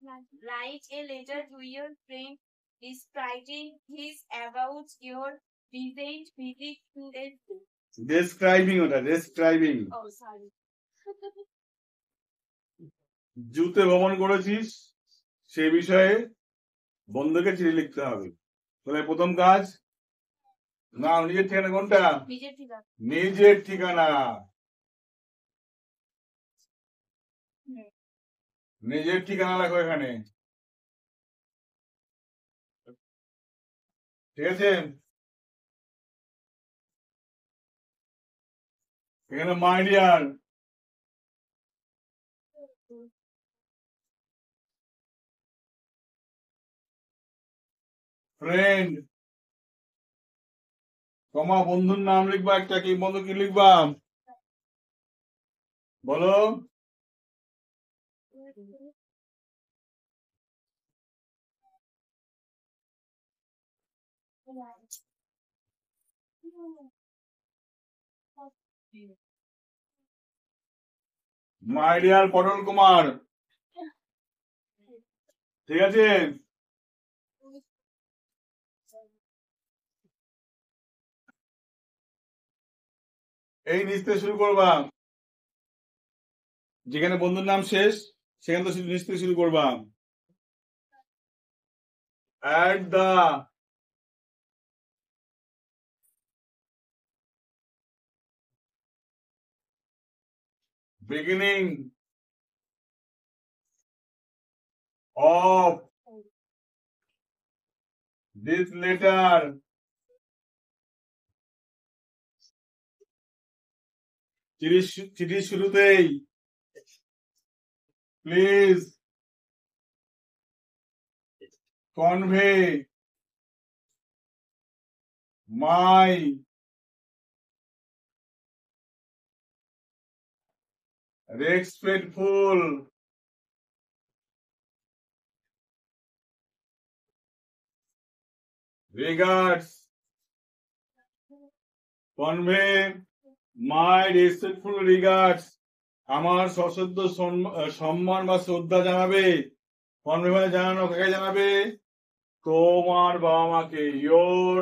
Write a letter to your friend describing his about your recent visit to a zoo. describing Oh, sorry. জুতে ভ্রমণ করেছিস সে বিষয়ে বন্ধুকে চিঠি লিখতে হবে। তাহলে প্রথম কাজ, না নিজের ঠিকানা কোনটা? নিজের ঠিকানা। নিজের ঠিকানা লেখো এখানে, ঠিক আছে? এখানে মাই ডিয়ার ফ্রেন্ড, কমা বন্ধুর নাম লিখবা একটা, কি বন্ধু কি লিখবা বলো? মাই ডিয়ার পটল কুমার, ঠিক আছে? এই লিখতে শুরু করবা, যেখানে বন্ধুর নাম শেষ সেখানে তো লিখতে শুরু করবা। at the beginning of this letter চিঠির শুরুতেই please convey my respectful regards, convey my respectful regards, আমার সশ্রদ্ধ সম্মান বা শ্রদ্ধা জানাবে। কনভে মানে জানানো, কাকে জানাবে? তোমার বাবা মাকে, your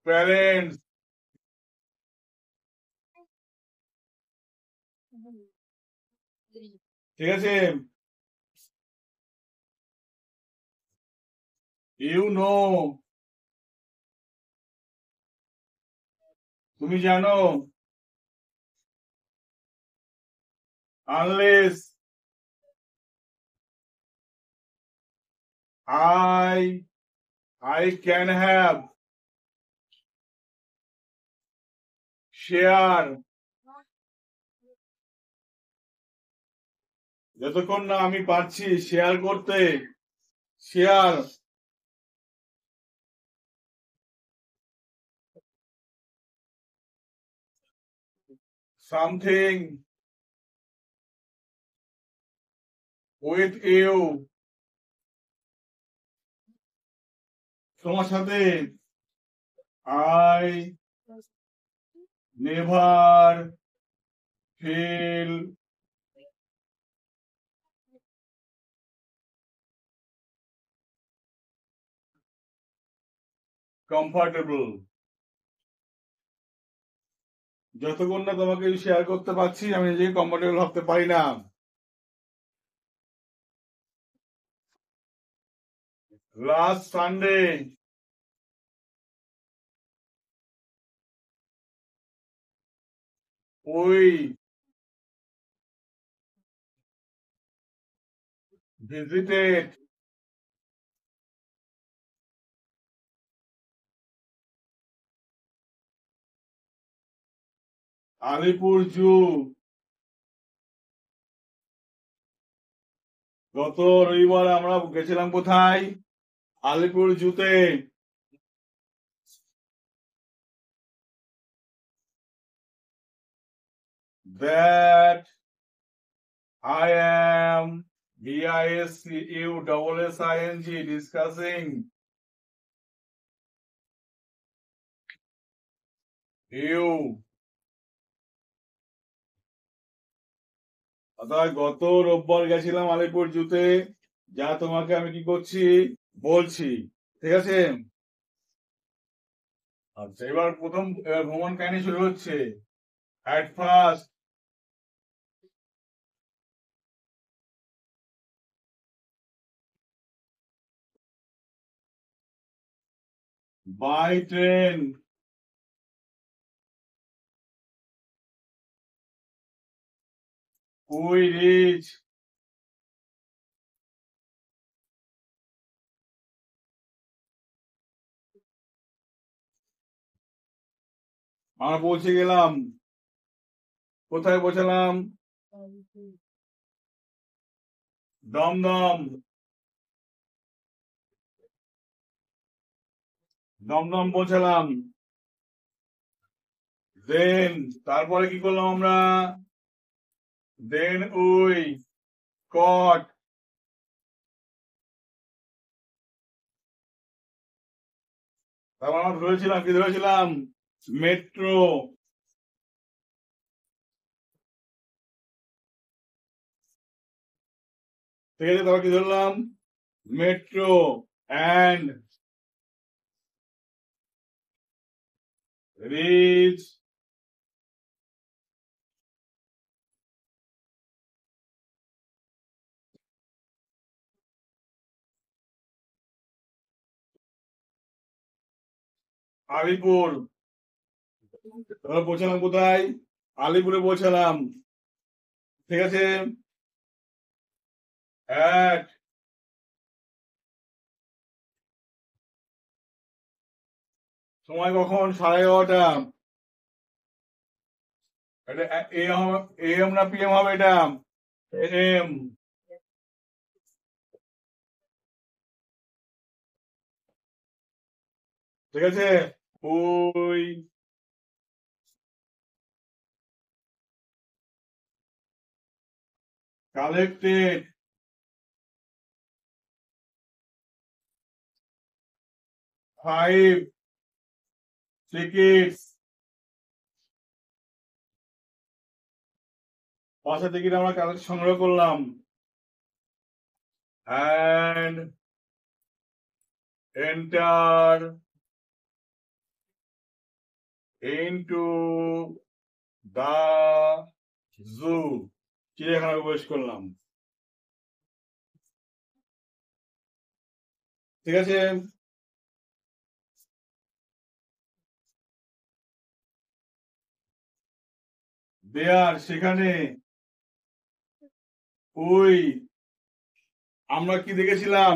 parents, ঠিক আছে? you know, তুমি জানো, unless I can have share, যতক্ষণ না আমি পারছি শেয়ার করতে, শেয়ার something with you, তোমার সাথে I never feel comfortable, যতক্ষণ না তোমাকে শেয়ার করতে পারছি আমি নিজেকে কমফোর্টেবল ভাবতে পারি না। Last Sunday we visited Alipur zoo, গত রবিবার আমরা গেছিলাম কোথায়? Alipur জুতে। that I am DISCUSSING discussing you অর্থাৎ গত রোববার গেছিলাম আলিপুর জুতে, যা তোমাকে আমি কি করছি বলছি, ঠিক আছে? আচ্ছা, এবার ভ্রমণ কাহিনী শুরু হচ্ছে। At first, by train, we reach আমরা পৌঁছে গেলাম। কোথায় পৌঁছালাম? দমদম। দমদম পৌঁছালাম। দেন তারপরে কি করলাম আমরা? দেন উই কট, তারপর আমরা ধরেছিলাম কি ধরেছিলাম? মেট্রো। ঠিক আছে, তারপর কি ধরলাম? Metro and reach Alipore. তারপর পৌঁছালাম কোথায়? আলিপুরে পৌঁছালাম। ঠিক আছে, এক সময় কখন? 11:30। এটা এম না পিএম হবে? এটা এম। ঠিক আছে, ওই কালেক্টেড 5 tickets, 5টা টিকিট আমরা সংগ্রহ করলাম। and enter into the zoo, চিড়িয়াখানায় প্রবেশ করলাম। ঠিক আছে, দেয়ার সেখানে ওই আমরা কি দেখেছিলাম?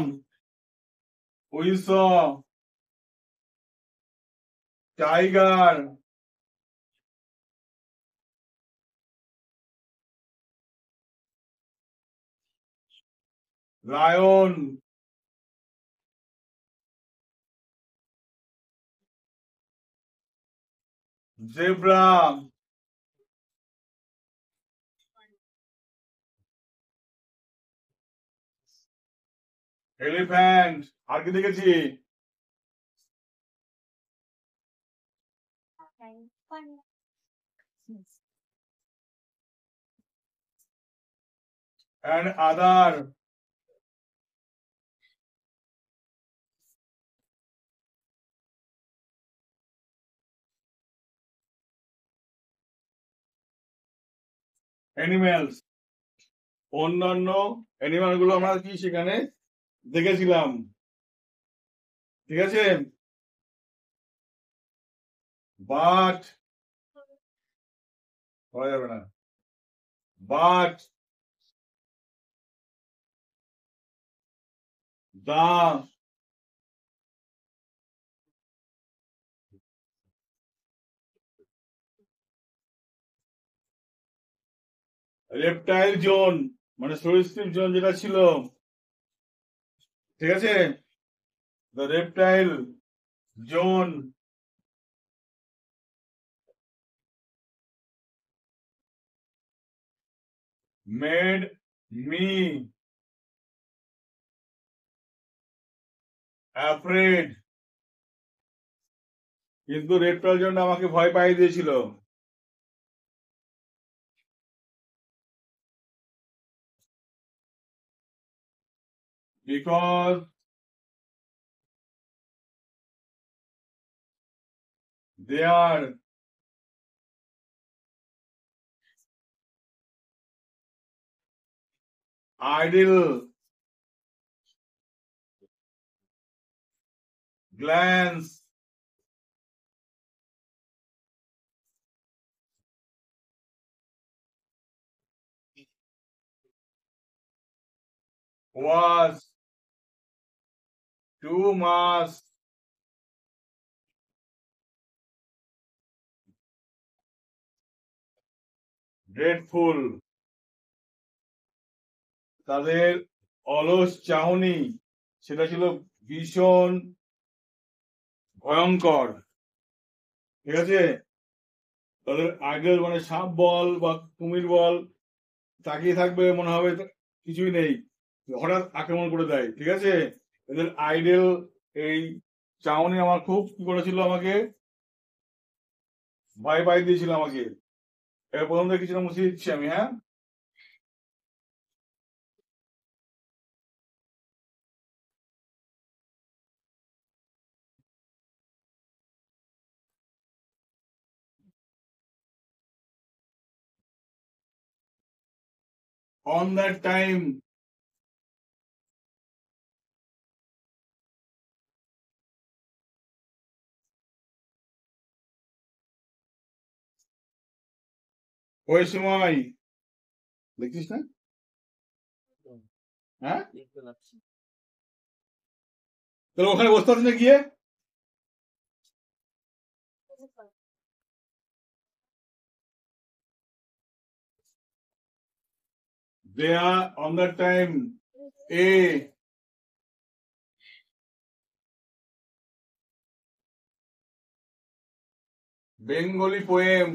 We saw tiger, lion, zebra, elephant. আর কি দেখেছি? and other animals, অন্যান্য অ্যানিমাল গুলো আমরা কি সেখানে দেখেছিলাম। ঠিক আছে, বাট বলা যাবে না, বাট দা রেপটাইল জোন, মানে সরীসৃপ জোন যেটা ছিল, ঠিক আছে, the reptile zone made me afraid, কিন্তু রেপটাইল জোনটা আমাকে ভয় পাইয়ে দিয়েছিল। because they are idle glance was too much dreadful. তাদের অলস চাহনি সেটা ছিল ভীষণ ভয়ঙ্কর। ঠিক আছে, তাদের আগের মানে সাপ বল বা কুমির বল তাকিয়ে থাকবে, মনে হবে কিছুই নেই, হঠাৎ আক্রমণ করে দেয়। ঠিক আছে, এদের আইডেল এই চাউনি আমার খুব কি করেছিল, আমাকে ভয় পাই দিয়েছিল আমাকে। এর প্রথম থেকে কিছুটা মুছিয়ে দিচ্ছি আমি। হ্যাঁ, on that time ওই সময় দেখছিস না? হ্যাঁ, তাহলে ওখানে বসতে পারছিস না গিয়ে? They are on that time a Bengali poem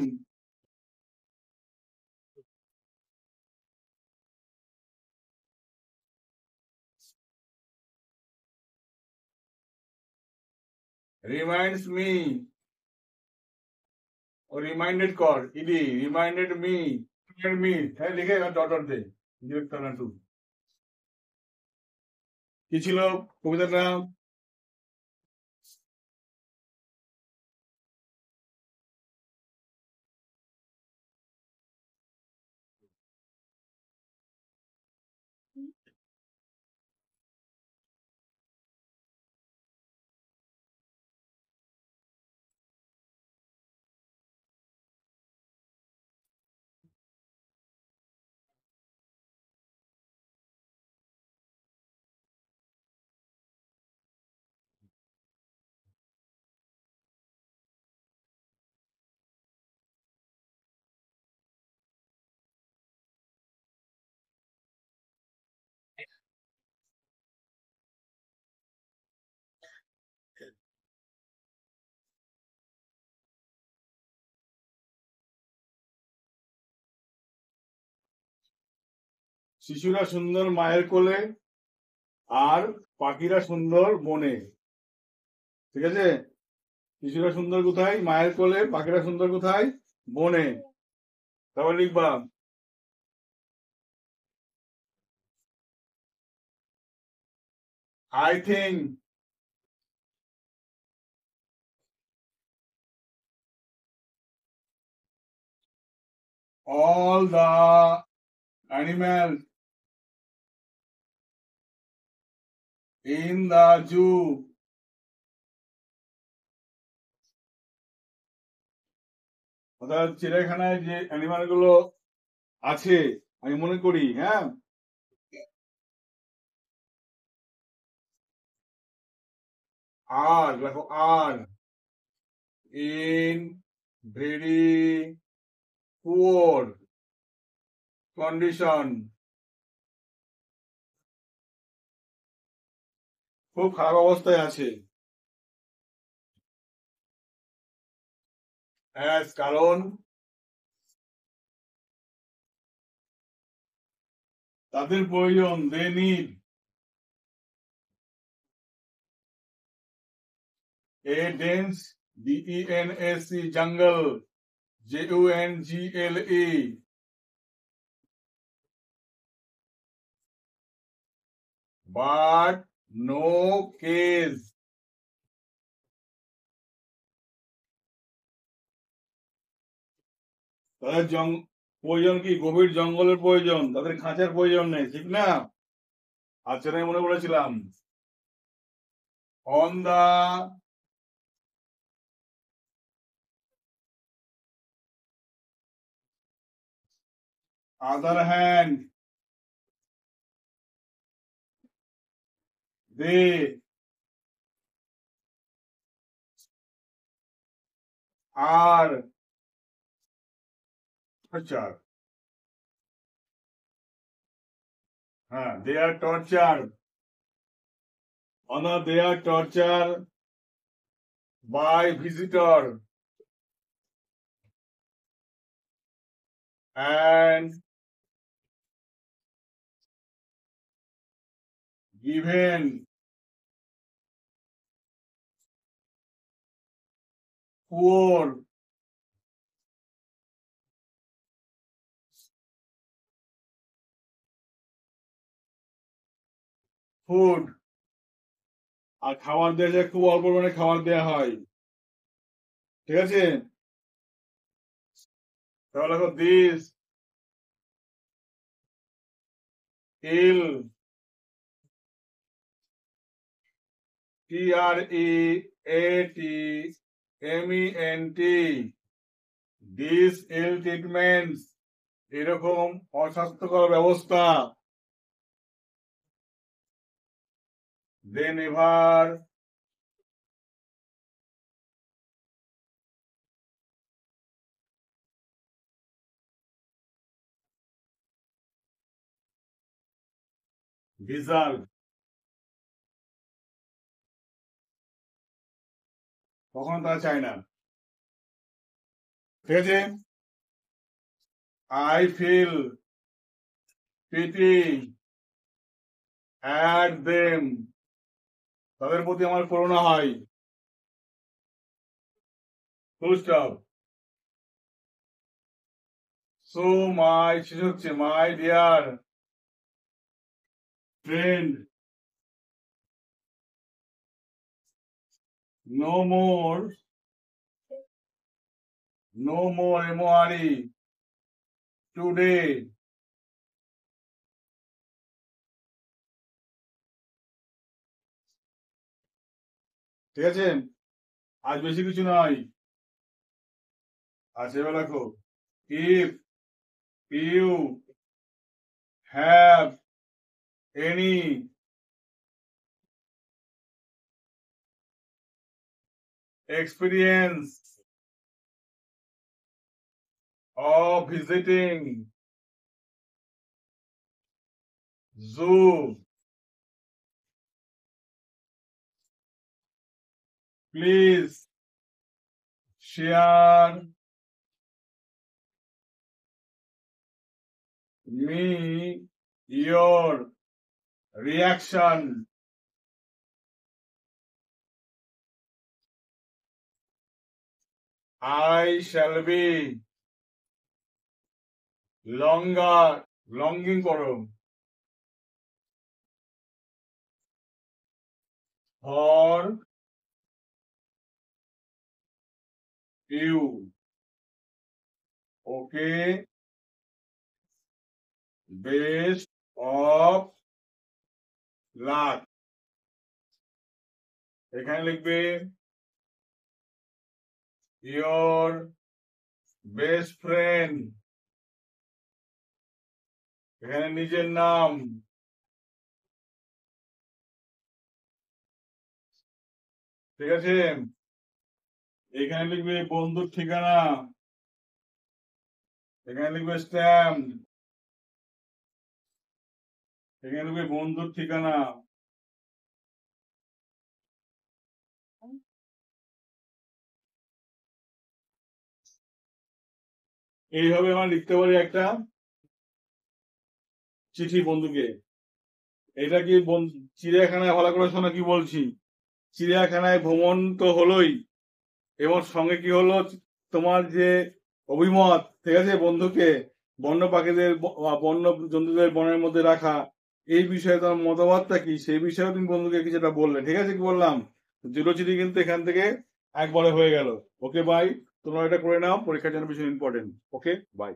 reminds me or reminded কর ইডি reminded me হ্যাঁ লিখে ডট দে ডিরেক্ট না টু। কি ছিল কবিতাটা? শিশুরা সুন্দর মায়ের কোলে আর পাখিরা সুন্দর বনে। ঠিক আছে, শিশুরা সুন্দর কোথায়? মায়ের কোলে। পাখিরা সুন্দর কোথায়? বনে। তারপর লিখবা I think all the animals in the zoo অর্থাৎ চিড়িয়াখানায় যে অ্যানিমাল গুলো আছে, আমি মনে করি, হ্যাঁ, আর দেখো আর in very poor condition, খুব খারাপ অবস্থায় আছে। কারণ তাদের প্রয়োজন, they need a dense DENSE jungle JUNGLE but no case. তাদের প্রয়োজন কি? গভীর জঙ্গলের প্রয়োজন, তাদের খাঁচার প্রয়োজন নেই, ঠিক না? আচ্ছা, আমি মনে বলেছিলাম on the other hand they are tortured. They are tortured. They are tortured by visitor and given poor food. আর খাবার দেওয়া যায়, খুব অল্প পরিমাণে খাবার দেওয়া হয়, ঠিক আছে? তাহলে দেখো this ill treatment this ill treatments এরকম অস্বাস্থ্যকর ব্যবস্থা they never deserve. কখনো তারা চায় না, ঠিক আছে? I feel pity at them তাদের প্রতি আমার করুণা হয়, ফুল স্টপ। So my শেষ হচ্ছে my dear friend no more more today ঠিক আছে? আজ বেশি কিছু নয়। আচ্ছা, এবার দেখো if you have any experience of visiting zoo, please share me your reaction. I shall be longing করো for you. Okay, best of luck. এখানে লিখবে your best friend, এখানে নিজের নাম, ঠিক আছে? এখানে লিখবে বন্ধুর ঠিকানা, এখানে লিখবে স্ট্যাম্প, এখানে লিখবে বন্ধুর ঠিকানা। এইভাবে আমরা লিখতে পারি একটা চিঠি বন্ধুকে। এটা কি চিড়িয়াখানায়, ভালো করে শোনো কি বলছি, চিড়িয়াখানায় ভ্রমণ তো হলোই, এবং সঙ্গে কি হলো, তোমার যে অভিমত, ঠিক আছে, বন্ধুকে বন্য পাখিদের বন্য জন্তুদের বনের মধ্যে রাখা, এই বিষয়ে তোমার মতবাদটা কি সেই বিষয়ে তুমি বন্ধুকে কিছুটা বললে, ঠিক আছে? কি বললাম? দুটো চিঠি কিন্তু এখান থেকে একবারে হয়ে গেল। ওকে বাই, তোমরা এটা করে নাও, পরীক্ষার জন্য ভীষণ ইম্পর্টেন্ট। Okay bye.